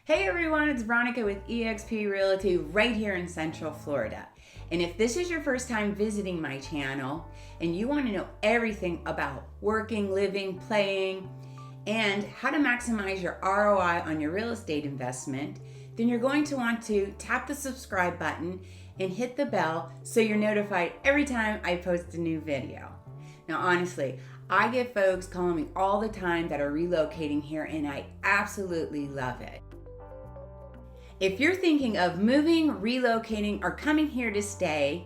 Hey everyone, it's Veronica with eXp Realty right here in Central Florida. And if this is your first time visiting my channel and you want to know everything about working, living, playing, and how to maximize your ROI on your real estate investment, then you're going to want to tap the subscribe button and hit the bell so you're notified every time I post a new video. Now honestly, I get folks calling me all the time that are relocating here and I absolutely love it. If you're thinking of moving, relocating, or coming here to stay,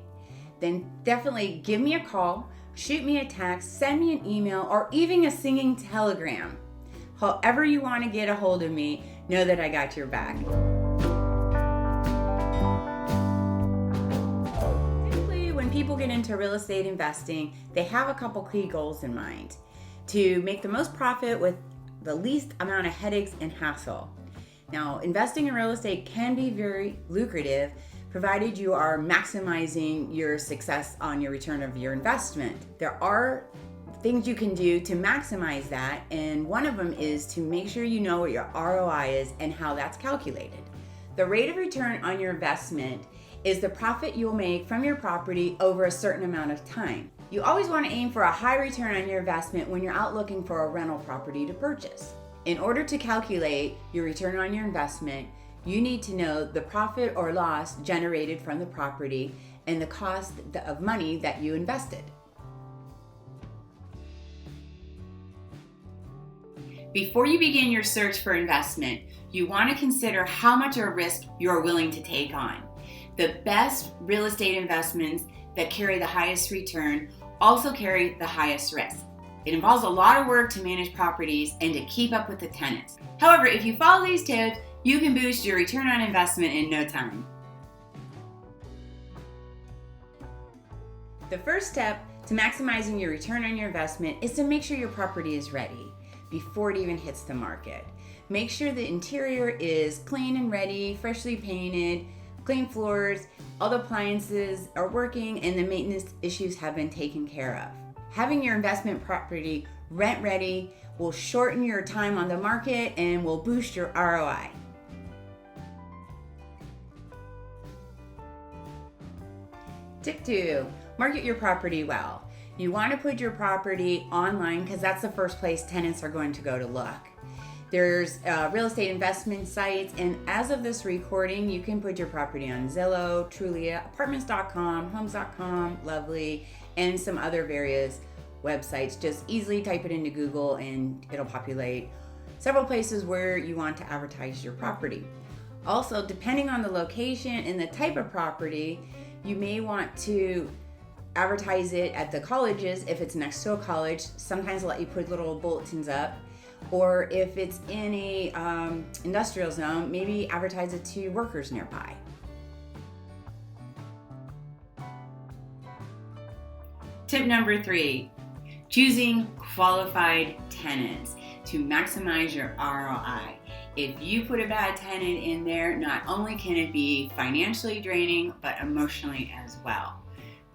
then definitely give me a call, shoot me a text, send me an email, or even a singing telegram. However you want to get a hold of me, know that I got your back. Typically, when people get into real estate investing, they have a couple key goals in mind. To make the most profit with the least amount of headaches and hassle. Now, investing in real estate can be very lucrative, provided you are maximizing your success on your return of your investment. There are things you can do to maximize that, and one of them is to make sure you know what your ROI is and how that's calculated. The rate of return on your investment is the profit you'll make from your property over a certain amount of time. You always want to aim for a high return on your investment when you're out looking for a rental property to purchase. In order to calculate your return on your investment, you need to know the profit or loss generated from the property and the cost of money that you invested. Before you begin your search for investment, you want to consider how much of a risk you're willing to take on. The best real estate investments that carry the highest return also carry the highest risk. It involves a lot of work to manage properties and to keep up with the tenants. However, if you follow these tips, you can boost your return on investment in no time. The first step to maximizing your return on your investment is to make sure your property is ready before it even hits the market. Make sure the interior is clean and ready, freshly painted, clean floors, all the appliances are working, and the maintenance issues have been taken care of. Having your investment property rent ready will shorten your time on the market and will boost your ROI. Tip 2, market your property well. You want to put your property online because that's the first place tenants are going to go to look. There's real estate investment sites, and as of this recording, you can put your property on Zillow, Trulia, Apartments.com, Homes.com, Lovely, and some other various websites. Just easily type it into Google and it'll populate several places where you want to advertise your property. Also, depending on the location and the type of property, you may want to advertise it at the colleges if it's next to a college. Sometimes they'll let you put little bulletins up. Or if it's in a industrial zone, maybe advertise it to workers nearby. Tip number 3, choosing qualified tenants to maximize your ROI. If you put a bad tenant in there, not only can it be financially draining, but emotionally as well.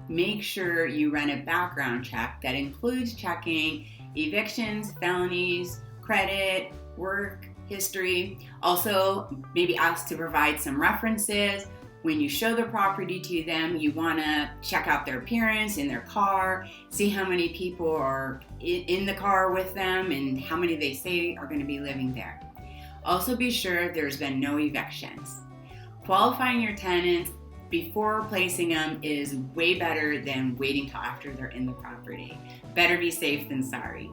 Make sure you run a background check that includes checking evictions, felonies, credit, work history. Also, maybe ask to provide some references. When you show the property to them, you want to check out their appearance in their car, see how many people are in the car with them and how many they say are going to be living there. Also be sure there's been no evictions. Qualifying your tenants before placing them is way better than waiting till after they're in the property. Better be safe than sorry.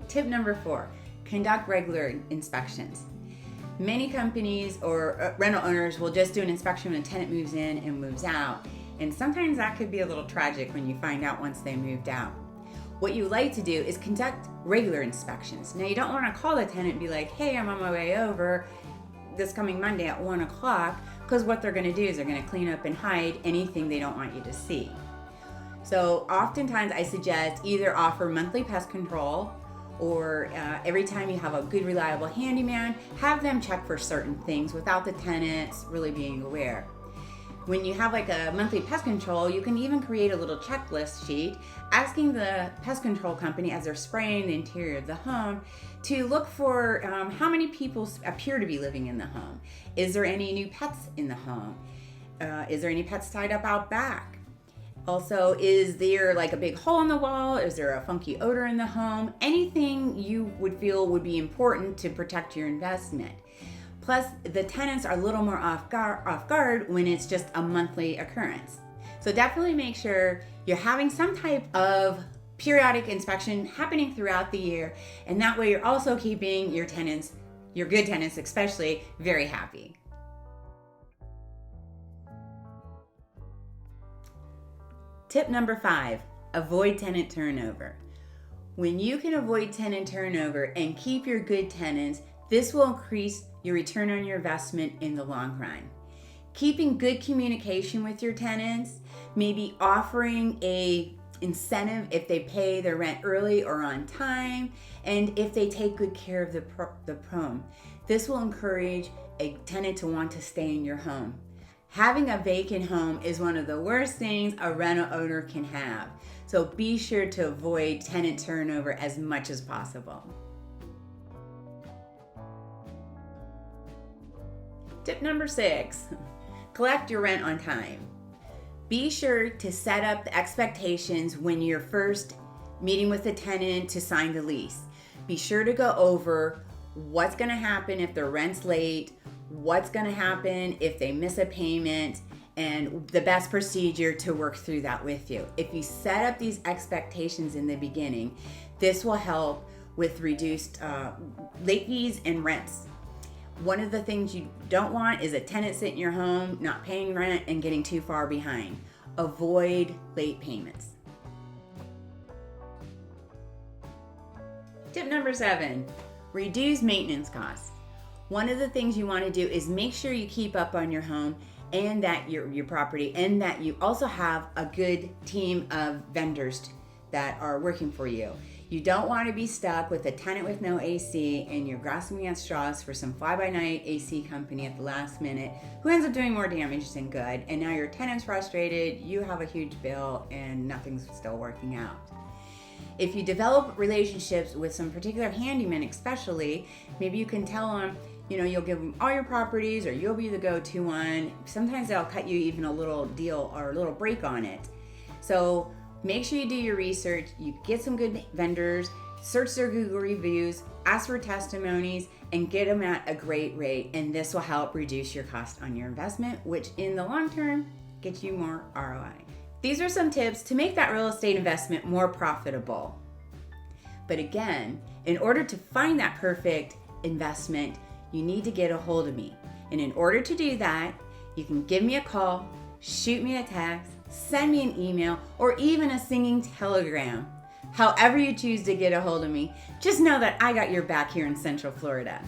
Tip number 4, conduct regular inspections. Many companies or rental owners will just do an inspection when a tenant moves in and moves out, and sometimes that could be a little tragic when you find out once they moved out. What you like to do is conduct regular inspections. Now, you don't want to call the tenant and be like, hey, I'm on my way over this coming Monday at 1 o'clock, because what they're going to do is they're going to clean up and hide anything they don't want you to see. So oftentimes I suggest either offer monthly pest control, or every time you have a good reliable handyman, have them check for certain things without the tenants really being aware. When you have like a monthly pest control, you can even create a little checklist sheet asking the pest control company as they're spraying the interior of the home to look for how many people appear to be living in the home. Is there any new pets in the home? Is there any pets tied up out back? Also, is there like a big hole in the wall? Is there a funky odor in the home? Anything you would feel would be important to protect your investment. Plus, the tenants are a little more off guard when it's just a monthly occurrence. So definitely make sure you're having some type of periodic inspection happening throughout the year, and that way you're also keeping your tenants, your good tenants especially, very happy. Tip number 5, avoid tenant turnover. When you can avoid tenant turnover and keep your good tenants, this will increase your return on your investment in the long run. Keeping good communication with your tenants, maybe offering a incentive if they pay their rent early or on time, and if they take good care of the home. This will encourage a tenant to want to stay in your home. Having a vacant home is one of the worst things a rental owner can have. So be sure to avoid tenant turnover as much as possible. Tip number 6, collect your rent on time. Be sure to set up the expectations when you're first meeting with the tenant to sign the lease. Be sure to go over what's going to happen if their rent's late, what's going to happen if they miss a payment, and the best procedure to work through that with you. If you set up these expectations in the beginning, this will help with reduced late fees and rents. One of the things you don't want is a tenant sitting in your home, not paying rent, and getting too far behind. Avoid late payments. Tip number 7, reduce maintenance costs. One of the things you want to do is make sure you keep up on your home and that your property, and that you also have a good team of vendors that are working for you. You don't want to be stuck with a tenant with no AC and you're grasping at straws for some fly-by-night AC company at the last minute who ends up doing more damage than good, and now your tenant's frustrated, you have a huge bill, and nothing's still working out. If you develop relationships with some particular handyman especially, maybe you can tell them, you'll give them all your properties, or you'll be the go-to one. Sometimes they'll cut you even a little deal or a little break on it. So make sure you do your research, you get some good vendors, search their Google reviews, ask for testimonies, and get them at a great rate. And this will help reduce your cost on your investment, which in the long term gets you more ROI. These are some tips to make that real estate investment more profitable. But again, in order to find that perfect investment, you need to get a hold of me. And in order to do that, you can give me a call, shoot me a text, send me an email, or even a singing telegram. However you choose to get a hold of me, just know that I got your back here in Central Florida.